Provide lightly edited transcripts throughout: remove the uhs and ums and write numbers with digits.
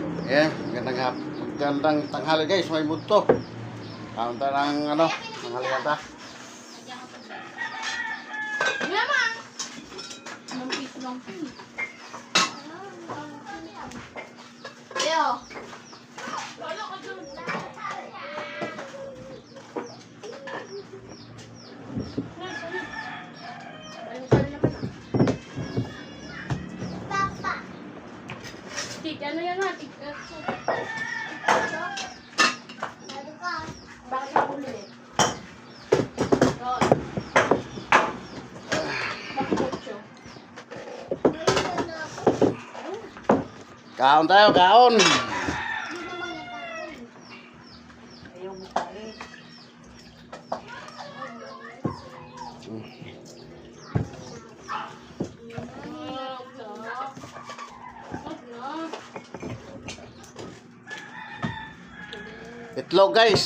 Ayan, magandang tanghali guys, may bunto. Kaunta ng ano, tanghali yata. Ano yan nga? Bakit ako ulit? Kaon tayo, kaon. Ayaw mo tayo. Itlog guys.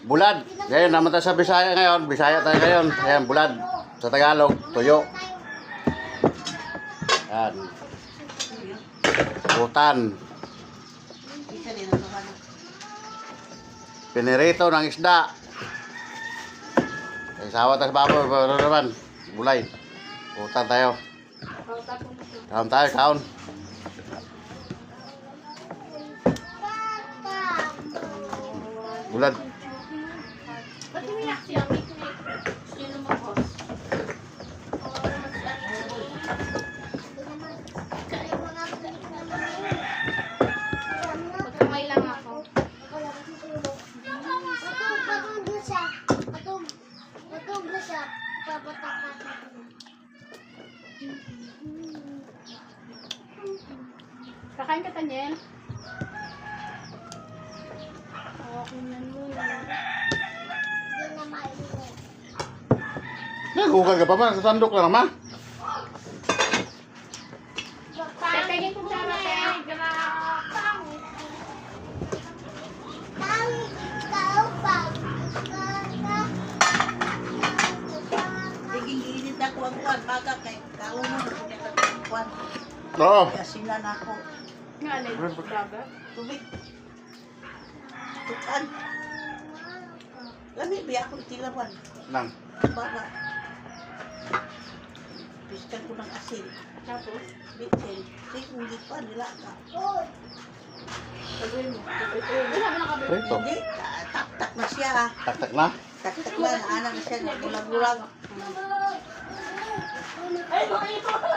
Bulad. Ngayon naman tayo sa Bisaya ngayon. Bisaya tayo ngayon. Ayan, bulad. Sa Tagalog, tuyo. Ayan. Butan. Pinirito ng isda. Isawa tayo sa baboy. Ano naman? Bulay. Butan tayo. Kaon tayo, kaon. Bulad. Ba't umiyak siya? Sino mag-host? Magkamay lang ako. Patog na siya. Papatak ka. Kakain ka, Tanyel? Okay na mo. Hindi na mainit. Nagukag ka pa man. Sa sandok lang naman. Pagkagin ko siya natin. Naging-init na ko ang kuwan, baga kay kaon mo na ang kuwan. Oo. Kasinan ako. Nga, alay. Braga. Tubig. Tukan. Lami, biya akong tilawan. Nang. Baga. Piskan ko ng asin. Tapos, Bitsin. Say, kung di pa, nila ka. gagawin mo. Wala ba nakabili? Prito. Hindi, tak-tak na siya. Tak-tak na. Tak-tak na, anak na siya, gulag-gulag. Ay, bakit ito?